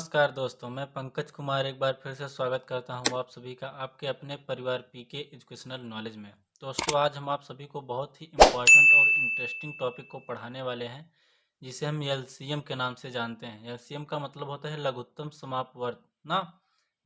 नमस्कार दोस्तों, मैं पंकज कुमार एक बार फिर से स्वागत करता हूं आप सभी का आपके अपने परिवार पीके एजुकेशनल नॉलेज में। दोस्तों, आज हम आप सभी को बहुत ही इम्पोर्टेंट और इंटरेस्टिंग टॉपिक को पढ़ाने वाले हैं, जिसे हम एलसीएम के नाम से जानते हैं। एलसीएम का मतलब होता है लघुत्तम समापवर्त ना,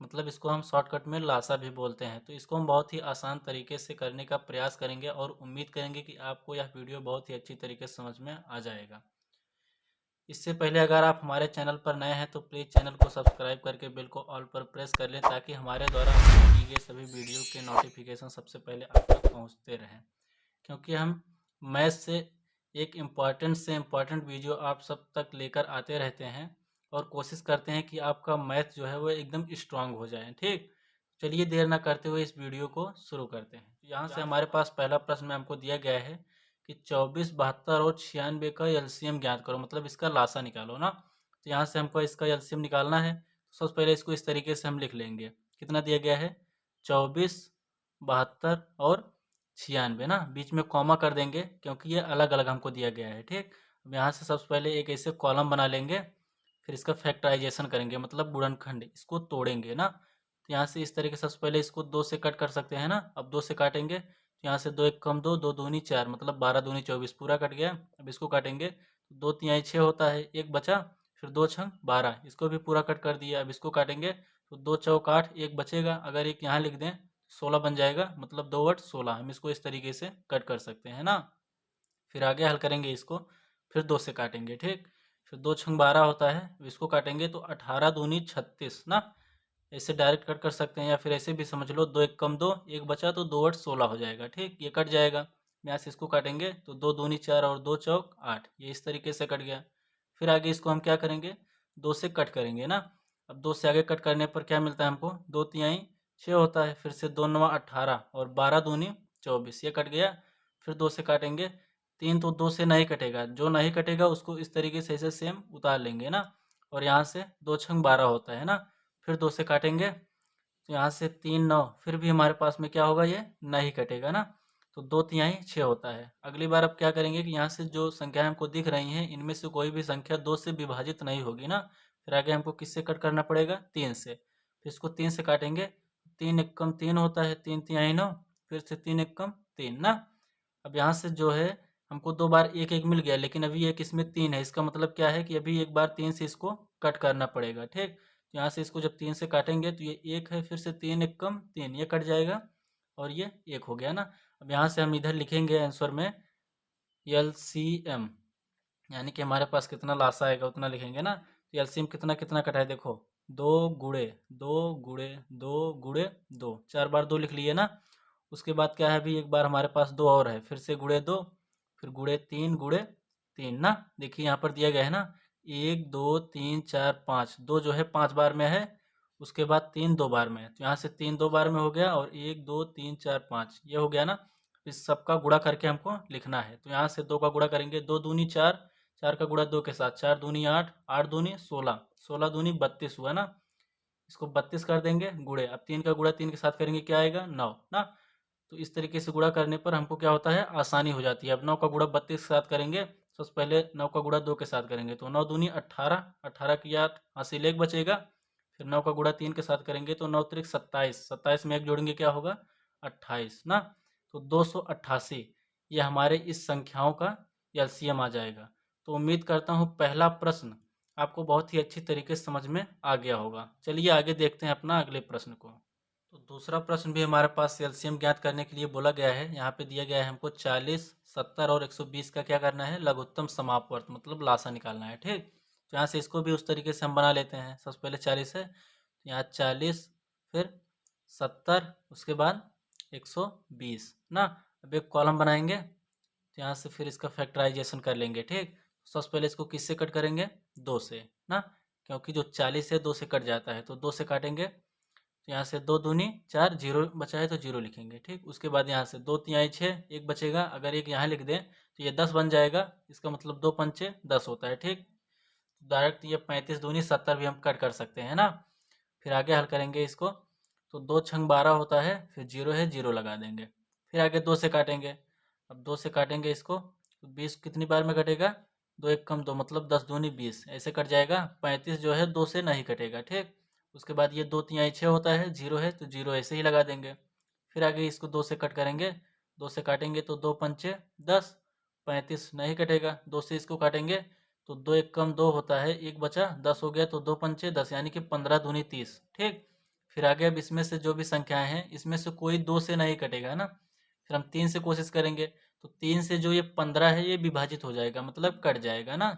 मतलब इसको हम शॉर्टकट में लासा भी बोलते हैं। तो इसको हम बहुत ही आसान तरीके से करने का प्रयास करेंगे और उम्मीद करेंगे कि आपको यह वीडियो बहुत ही अच्छी तरीके से समझ में आ जाएगा। इससे पहले अगर आप हमारे चैनल पर नए हैं तो प्लीज़ चैनल को सब्सक्राइब करके बेल को ऑल पर प्रेस कर लें, ताकि हमारे द्वारा अपलोड किए गए सभी वीडियो के नोटिफिकेशन सबसे पहले आप तक पहुंचते रहें। क्योंकि हम मैथ से एक इम्पॉर्टेंट वीडियो आप सब तक लेकर आते रहते हैं और कोशिश करते हैं कि आपका मैथ जो है वो एकदम स्ट्रांग हो जाए। ठीक, चलिए देर ना करते हुए इस वीडियो को शुरू करते हैं। यहाँ से हमारे पास पहला प्रश्न हमको दिया गया है कि 24, 72 और 96 का एलसीएम ज्ञात करो, मतलब इसका लासा निकालो ना। तो यहाँ से हमको इसका एलसीएम निकालना है। तो सबसे पहले इसको इस तरीके से हम लिख लेंगे। कितना दिया गया है? 24, 72 और 96 ना, बीच में कॉमा कर देंगे क्योंकि ये अलग अलग हमको दिया गया है। ठीक, अब यहाँ से सबसे पहले एक ऐसे कॉलम बना लेंगे, फिर इसका फैक्टराइजेशन करेंगे, मतलब गुणनखंड इसको तोड़ेंगे ना। तो यहाँ से इस तरीके से सबसे पहले इसको 2 से कट कर सकते हैं ना। अब 2 से काटेंगे तो यहाँ से 2 एक कम 2, 2 दूनी 4, मतलब 12 दूनी 24 पूरा कट गया। अब इसको काटेंगे तो 2 तिहाई 6 होता है, एक बचा, फिर 2 छंग 12, इसको भी पूरा कट कर दिया। अब इसको काटेंगे तो 2 चौक 8, एक बचेगा, अगर एक यहाँ लिख दें 16 बन जाएगा, मतलब 2 वट 16। हम इसको इस तरीके से कट कर सकते हैं ना। फिर आगे हल करेंगे इसको, फिर 2 से काटेंगे। ठीक, फिर 2 छंग 12 होता है, इसको काटेंगे तो 18 दूनी 36 ना। ऐसे डायरेक्ट कट कर सकते हैं या फिर ऐसे भी समझ लो, 2 एक कम 2, एक बचा तो 2 8 16 हो जाएगा। ठीक, ये कट जाएगा। यहाँ से इसको काटेंगे तो 2 दूनी 4 और 2 चौक 8, ये इस तरीके से कट गया। फिर आगे इसको हम क्या करेंगे? 2 से कट करेंगे ना। अब 2 से आगे कट करने पर क्या मिलता है हमको? 2 तिहाई 6 होता है, फिर से 2 नवा 18 और 12 दूनी 24, ये कट गया। फिर 2 से काटेंगे, 3 तो 2 से नहीं कटेगा, जो नहीं कटेगा उसको इस तरीके से ऐसे सेम उतार लेंगे ना। और यहाँ से 2 छंग 12 होता है ना। फिर 2 से काटेंगे तो यहाँ से 3 9, फिर भी हमारे पास में क्या होगा? ये नहीं कटेगा ना। तो 2 तिहाई 6 होता है। अगली बार अब क्या करेंगे कि यहाँ से जो संख्याएं हमको दिख रही हैं, इनमें से कोई भी संख्या 2 से विभाजित नहीं होगी ना। फिर आगे हमको किससे कट करना पड़ेगा? 3 से। फिर इसको 3 से काटेंगे, 3 एक कम 3 होता है, 3 तिहाई 9, फिर से 3 एक कम 3 ना। अब यहाँ से जो है हमको 2 बार एक एक मिल गया, लेकिन अभी एक इसमें 3 है, इसका मतलब क्या है कि अभी एक बार 3 से इसको कट करना पड़ेगा। ठीक, तो यहाँ से इसको जब 3 से काटेंगे तो ये 1 है, फिर से 3 एक कम 3, ये कट जाएगा और ये 1 हो गया ना। अब यहाँ से हम इधर लिखेंगे आंसर में एलसीएम, यानी कि हमारे पास कितना लासा आएगा उतना लिखेंगे ना। तो एलसीएम कितना कितना कटा है देखो, 2 गुड़े 2 गुड़े 2 गुड़े 2, 4 बार 2 लिख लिए ना। उसके बाद क्या है, अभी एक बार हमारे पास 2 और है, फिर से गुड़े 2, फिर गुड़े 3 ना। देखिए यहाँ पर दिया गया है ना, 1 2 3 4 5, 2 जो है 5 बार में है, उसके बाद 3 2 बार में है। तो यहाँ से 3 2 बार में हो गया और 1 2 3 4 5 ये हो गया ना। इस सब का गुणा करके हमको लिखना है। तो यहाँ से 2 का गुणा करेंगे, 2 दूनी 4, 4 का गुणा 2 के साथ, 4 दूनी 8, 8 दूनी 16, 16 दूनी 32 हुआ ना। इसको 32 कर देंगे गुणे। अब 3 का गुणा 3 के साथ करेंगे, क्या आएगा? 9 ना। तो इस तरीके से गुणा करने पर हमको क्या होता है? आसानी हो जाती है। अब 9 का गुणा 32 के साथ करेंगे, सबसे पहले 9 का गुणा 2 के साथ करेंगे तो 9 दूनी 18, 18 की 8, हासिल 1 बचेगा। फिर 9 का गुणा 3 के साथ करेंगे तो 9 त्रिक 27, 27 में 1 जोड़ेंगे क्या होगा? 28 ना। तो 288 ये हमारे इस संख्याओं का एलसीएम आ जाएगा। तो उम्मीद करता हूँ पहला प्रश्न आपको बहुत ही अच्छी तरीके से समझ में आ गया होगा। चलिए आगे देखते हैं अपना अगले प्रश्न को। तो दूसरा प्रश्न भी हमारे पास एलसीएम ज्ञात करने के लिए बोला गया है। यहाँ पे दिया गया है हमको 40, 70 और 120 का क्या करना है? लघुत्तम समापवर्त, मतलब लासा निकालना है। ठीक, तो यहाँ से इसको भी उस तरीके से हम बना लेते हैं। सबसे पहले 40 है तो यहाँ 40, फिर 70, उसके बाद 120 ना। अब एक कॉलम बनाएंगे तो यहाँ से फिर इसका फैक्टराइजेशन कर लेंगे। ठीक, सबसे पहले इसको किससे कट करेंगे? 2 से ना, क्योंकि जो 40 है 2 से कट जाता है, तो 2 से काटेंगे तो यहाँ से 2 दूनी 4, जीरो बचा है तो जीरो लिखेंगे। ठीक, उसके बाद यहाँ से 2 तिहाई 6, एक बचेगा, अगर एक यहाँ लिख दें तो ये 10 बन जाएगा, इसका मतलब 2 पंचे 10 होता है। ठीक, डायरेक्ट ये 35 दूनी 70 भी हम कट कर सकते हैं ना। फिर आगे हल करेंगे इसको तो 2 छंग 12 होता है, फिर जीरो है जीरो लगा देंगे। फिर आगे 2 से काटेंगे, अब 2 से काटेंगे इसको तो 20 कितनी बार में कटेगा? 2 एक कम 2 मतलब 10 दूनी 20, ऐसे कट जाएगा। 35 जो है 2 से नहीं कटेगा, ठीक। उसके बाद ये 2 तिहाई 6 होता है, 0 है तो 0 ऐसे ही लगा देंगे। फिर आगे इसको 2 से कट करेंगे, 2 से काटेंगे तो 2 पंचे 10, 35 नहीं कटेगा। 2 से इसको काटेंगे तो 2 एक कम 2 होता है, एक बचा 10 हो गया, तो 2 पंचे 10 यानी कि 15 दूनी 30, ठीक। फिर आगे अब इसमें से जो भी संख्याएं हैं इसमें से कोई 2 से नहीं कटेगा, है ना। फिर हम 3 से कोशिश करेंगे तो 3 से जो ये 15 है ये विभाजित हो जाएगा, मतलब कट जाएगा ना।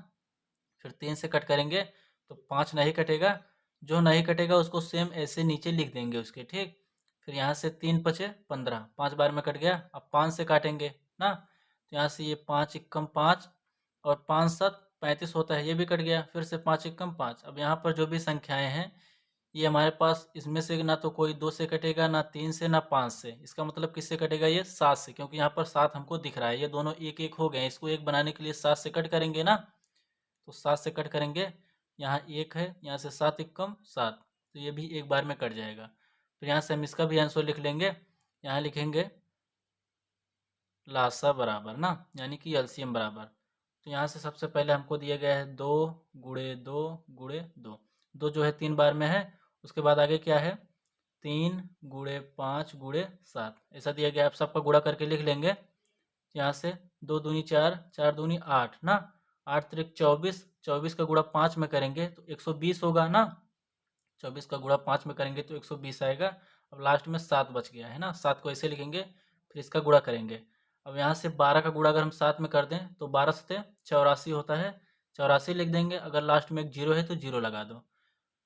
फिर 3 से कट करेंगे तो 5 नहीं कटेगा, जो नहीं कटेगा उसको सेम ऐसे नीचे लिख देंगे उसके, ठीक। फिर यहाँ से 3 बचे 15, 5 बार में कट गया। अब 5 से काटेंगे ना, तो यहाँ से ये 5 एकम 5 और 5 7 35 होता है, ये भी कट गया। फिर से 5 एकम 5। अब यहाँ पर जो भी संख्याएं हैं ये हमारे पास इसमें से ना तो कोई 2 से कटेगा, ना 3 से, ना 5 से। इसका मतलब किससे कटेगा, ये 7 से, क्योंकि यहाँ पर 7 हमको दिख रहा है। ये दोनों एक एक हो गए, इसको एक बनाने के लिए 7 से कट करेंगे ना, तो 7 से कट करेंगे। यहाँ एक है, यहाँ से 7 एकम 7, तो ये भी एक बार में कट जाएगा। फिर यहाँ से हम इसका भी आंसर लिख लेंगे। यहाँ लिखेंगे लासा बराबर ना, यानी कि एलसीएम बराबर। तो यहाँ से सबसे पहले हमको दिया गया है 2 गुणे 2 गुणे 2, 2 जो है 3 बार में है। उसके बाद आगे क्या है, 3 गुणे 5 गुणे 7, ऐसा दिया गया। आप सबका गुणा करके लिख लेंगे। यहाँ से 2 दूनी 4, 4 दूनी 8 ना, 8 त्रिक 24, 24 का गुणा 5 में करेंगे तो 120 होगा ना। 24 का गुणा 5 में करेंगे तो 120 आएगा। अब लास्ट में 7 बच गया है ना, 7 को ऐसे लिखेंगे, फिर इसका गुणा करेंगे। अब यहाँ से 12 का गुणा अगर हम 7 में कर दें तो 12 सते 84 होता है, 84 लिख देंगे। अगर लास्ट में एक जीरो है तो जीरो लगा दो।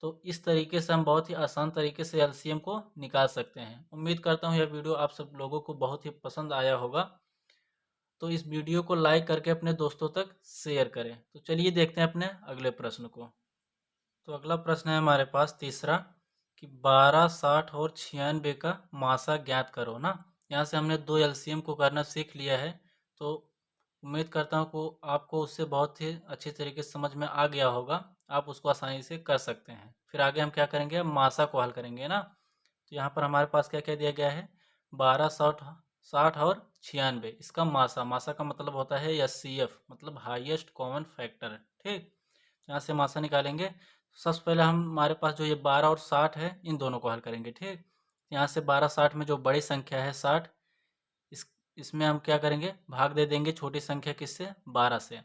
तो इस तरीके से हम बहुत ही आसान तरीके से एलसीएम को निकाल सकते हैं। उम्मीद करता हूँ यह वीडियो आप सब लोगों को बहुत ही पसंद आया होगा। तो इस वीडियो को लाइक करके अपने दोस्तों तक शेयर करें। तो चलिए देखते हैं अपने अगले प्रश्न को। तो अगला प्रश्न है हमारे पास तीसरा कि 12, 60 और 96 का मासा ज्ञात करो ना। यहाँ से हमने दो एलसीएम को करना सीख लिया है। तो उम्मीद करता हूँ को आपको उससे बहुत ही अच्छी तरीके से समझ में आ गया होगा, आप उसको आसानी से कर सकते हैं। फिर आगे हम क्या करेंगे, मासा को हल करेंगे ना। तो यहाँ पर हमारे पास क्या क्या दिया गया है, 12, 60, 60 और 96। इसका मासा, मासा का मतलब होता है एचसीएफ, मतलब हाईएस्ट कॉमन फैक्टर, ठीक। यहाँ से मासा निकालेंगे। सबसे पहले हम हमारे पास जो ये 12 और 60 है इन दोनों को हल करेंगे, ठीक। यहाँ से 12 60 में जो बड़ी संख्या है 60, इस इसमें हम क्या करेंगे, भाग दे देंगे छोटी संख्या किससे, 12 से।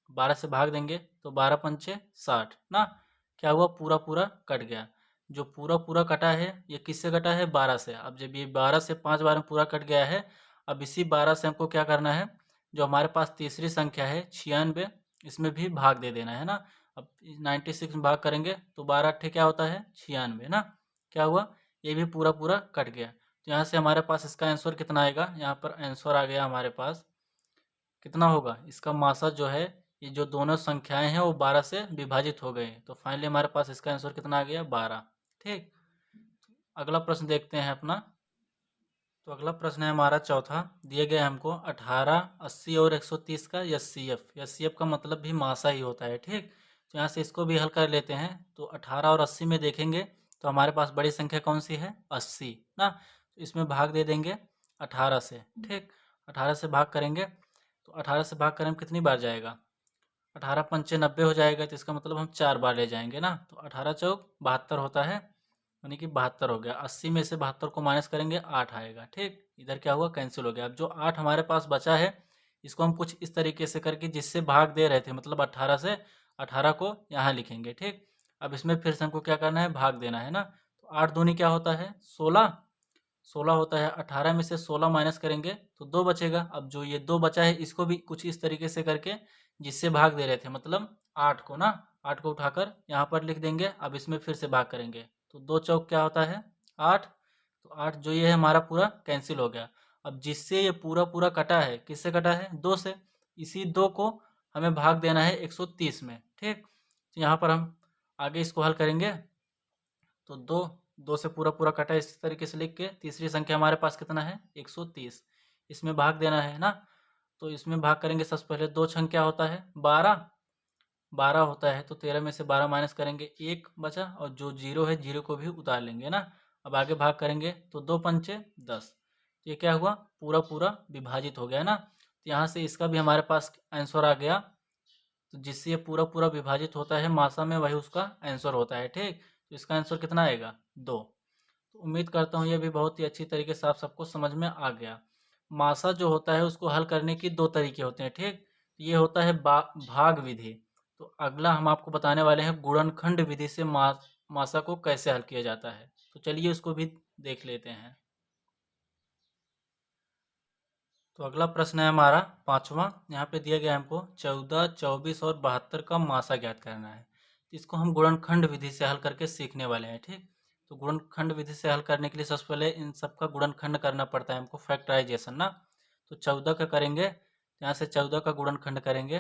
12 से भाग देंगे तो 12 पंचे 60 ना, क्या हुआ, पूरा पूरा कट गया। जो पूरा पूरा कटा है ये किससे कटा है, 12 से। अब जब ये 12 से 5 बार में पूरा कट गया है, अब इसी 12 से हमको क्या करना है, जो हमारे पास तीसरी संख्या है 96, इसमें भी भाग दे देना है ना। अब 96 में भाग करेंगे तो 12 अट्ठे क्या होता है, 96 ना, क्या हुआ, ये भी पूरा पूरा कट गया। तो यहाँ से हमारे पास इसका आंसर कितना आएगा, यहाँ पर आंसर आ गया हमारे पास कितना होगा, इसका मासा जो है, ये जो दोनों संख्याएं हैं वो 12 से विभाजित हो गए। तो फाइनली हमारे पास इसका आंसर कितना आ गया, 12, ठीक। अगला प्रश्न देखते हैं अपना। तो अगला प्रश्न है हमारा चौथा, दिए गए हमको 18, 80 और 130 का एचसीएफ। एचसीएफ का मतलब भी मासा ही होता है, ठीक। तो यहाँ से इसको भी हल कर लेते हैं। तो 18 और 80 में देखेंगे तो हमारे पास बड़ी संख्या कौन सी है, 80 ना। तो इसमें भाग दे देंगे 18 से, ठीक। 18 से भाग करेंगे तो 18 से भाग करें कितनी बार जाएगा, 18 पंचे 90 हो जाएगा। तो इसका मतलब हम 4 बार ले जाएंगे ना। तो 18 चौक 72 होता है, यानी कि 72 हो गया। 80 में से 72 को माइनस करेंगे 8 आएगा, ठीक। इधर क्या हुआ, कैंसिल हो गया। अब जो 8 हमारे पास बचा है इसको हम कुछ इस तरीके से करके जिससे भाग दे रहे थे, मतलब 18 से, 18 को यहाँ लिखेंगे, ठीक। अब इसमें फिर से हमको क्या करना है, भाग देना है ना। तो 8 दूनी क्या होता है, 16, 16 होता है। 18 में से 16 माइनस करेंगे तो 2 बचेगा। अब जो ये 2 बचा है इसको भी कुछ इस तरीके से करके जिससे भाग दे रहे थे, मतलब 8 को ना, 8 को उठाकर यहाँ पर लिख देंगे। अब इसमें फिर से भाग करेंगे तो 2 चौक क्या होता है, 8। तो 8 जो ये है हमारा पूरा कैंसिल हो गया। अब जिससे ये पूरा पूरा कटा है, किससे कटा है, 2 से। इसी 2 को हमें भाग देना है 130 में, ठीक। तो यहाँ पर हम आगे इसको हल करेंगे तो 2, 2 से पूरा पूरा कटा इस तरीके से लिख के, तीसरी संख्या हमारे पास कितना है, 130, इसमें भाग देना है ना। तो इसमें भाग करेंगे सबसे पहले 2 छंग क्या होता है, 12, 12 होता है। तो 13 में से 12 माइनस करेंगे, 1 बचा, और जो जीरो है जीरो को भी उतार लेंगे ना। अब आगे भाग करेंगे तो 2 पंचे 10, तो ये क्या हुआ, पूरा पूरा विभाजित हो गया ना। तो यहाँ से इसका भी हमारे पास आंसर आ गया तो जिससे ये पूरा पूरा विभाजित होता है मासा में, वही उसका आंसर होता है। ठीक, तो इसका आंसर कितना आएगा? 2। तो उम्मीद करता हूँ ये भी बहुत ही अच्छी तरीके से आप सबको समझ में आ गया। मासा जो होता है उसको हल करने की 2 तरीके होते हैं। ठीक, ये होता है भाग विधि। तो अगला हम आपको बताने वाले हैं गुणनखंड विधि से मासा को कैसे हल किया जाता है। तो चलिए उसको भी देख लेते हैं। तो अगला प्रश्न है हमारा 5वां। यहाँ पे दिया गया हमको 14, 24 और 72 का मासा ज्ञात करना है। तो इसको हम गुणनखंड विधि से हल करके सीखने वाले हैं। ठीक, तो गुणनखंड विधि से हल करने के लिए सबसे पहले इन सब का गुणनखंड करना पड़ता है हमको, फैक्टराइजेशन ना। तो 14 का करेंगे, यहाँ से 14 का गुणनखंड करेंगे।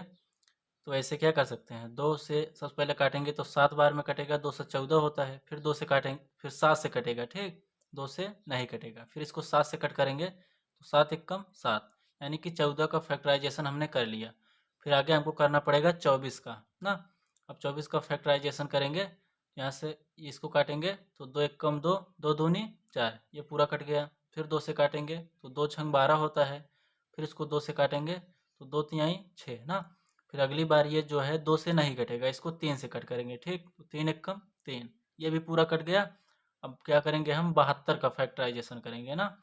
तो ऐसे क्या कर सकते हैं, 2 से सबसे पहले काटेंगे तो 7 बार में कटेगा, 2 से 14 होता है। फिर 2 से काटेंगे, फिर 7 से कटेगा। ठीक, 2 से नहीं कटेगा। फिर इसको 7 से कट करेंगे तो 7 एकम 7, यानी कि 14 का फैक्टराइजेशन हमने कर लिया। फिर आगे हमको करना पड़ेगा 24 का ना। अब 24 का फैक्टराइजेशन करेंगे, यहाँ से इसको काटेंगे तो 2 एकम 2, 2 दूनी 4, ये पूरा कट गया। फिर 2 से काटेंगे तो 2 छंग 12 होता है। फिर इसको 2 से काटेंगे तो 2 तिहाई 6 ना। फिर अगली बार ये जो है 2 से नहीं कटेगा, इसको 3 से कट करेंगे। ठीक, तो 3 एकम 3, ये भी पूरा कट गया। अब क्या करेंगे हम, 72 का फैक्टराइजेशन करेंगे ना।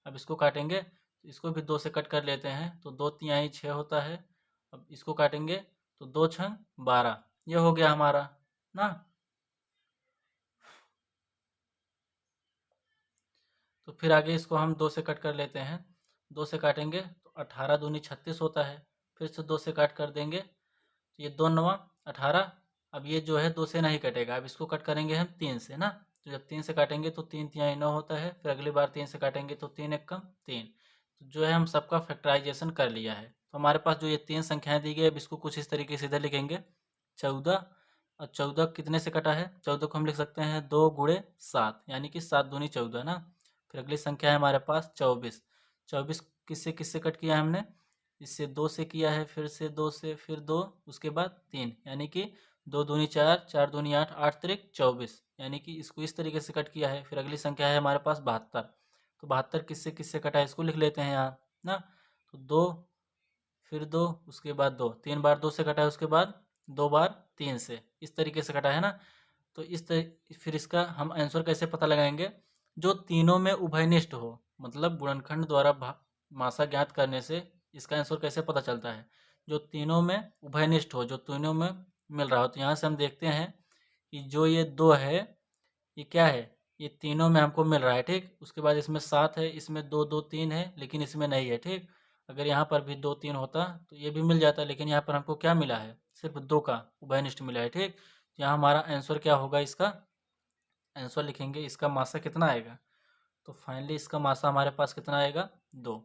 अब इसको काटेंगे तो इसको भी 2 से कट कर लेते हैं तो 2 तिहाई 6 होता है। अब इसको काटेंगे तो 2 छंग 12, ये हो गया हमारा ना। तो फिर आगे इसको हम 2 से कट कर लेते हैं, 2 से काटेंगे तो 18 दूनी 36 होता है। फिर से 2 से काट कर देंगे तो ये 2 नवा 18। अब ये जो है 2 से नहीं कटेगा, अब इसको कट करेंगे हम 3 से ना। तो जब 3 से काटेंगे तो 3 तिहाई 9 होता है। फिर अगली बार 3 से काटेंगे तो 3 एकम 3। तो जो है हम सबका फैक्टराइजेशन कर लिया है। तो हमारे पास जो ये 3 संख्याएं दी गई, अब इसको कुछ इस तरीके से इधर लिखेंगे 14। और 14 कितने से कटा है, 14 को हम लिख सकते हैं 2 गुणे 7, यानी कि 7 दूनी 14 ना। फिर अगली संख्या है हमारे पास 24। 24 किससे किससे कट किया है हमने, इससे 2 से किया है, फिर से 2 से, फिर 2, उसके बाद 3, यानी कि 2 दूनी 4, 4 दूनी 8, 8 त्रिक 24, यानी कि इसको इस तरीके से कट किया है। फिर अगली संख्या है हमारे पास 72। तो 72 किससे किससे कटा है, इसको लिख लेते हैं यहाँ ना। तो 2, फिर 2, उसके बाद 2, 3 बार 2 से कटा है, उसके बाद 2 बार 3 से, इस तरीके से कटा है ना। तो फिर इसका हम आंसर कैसे पता लगाएंगे, जो तीनों में उभयनिष्ठ हो, मतलब गुणनखंड द्वारा मासा ज्ञात करने से इसका आंसर कैसे पता चलता है, जो तीनों में उभयनिष्ठ हो, जो तीनों में मिल रहा हो। तो यहाँ से हम देखते हैं कि जो ये 2 है, ये क्या है, ये तीनों में हमको मिल रहा है। ठीक, उसके बाद इसमें 7 है, इसमें 2 2 3 है, लेकिन इसमें नहीं है। ठीक, अगर यहाँ पर भी 2 3 होता तो ये भी मिल जाता, लेकिन यहाँ पर हमको क्या मिला है, सिर्फ 2 का उभयनिष्ठ मिला है। ठीक, तो यहाँ हमारा आंसर क्या होगा, इसका आंसर लिखेंगे, इसका मासा कितना आएगा। तो फाइनली इसका मासा हमारे पास कितना आएगा, 2।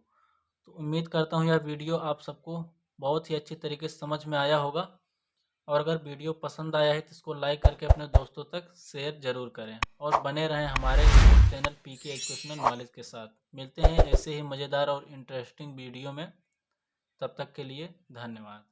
तो उम्मीद करता हूँ यह वीडियो आप सबको बहुत ही अच्छी तरीके से समझ में आया होगा। और अगर वीडियो पसंद आया है तो इसको लाइक करके अपने दोस्तों तक शेयर जरूर करें, और बने रहें हमारे चैनल पीके एजुकेशनल नॉलेज के साथ। मिलते हैं ऐसे ही मज़ेदार और इंटरेस्टिंग वीडियो में, तब तक के लिए धन्यवाद।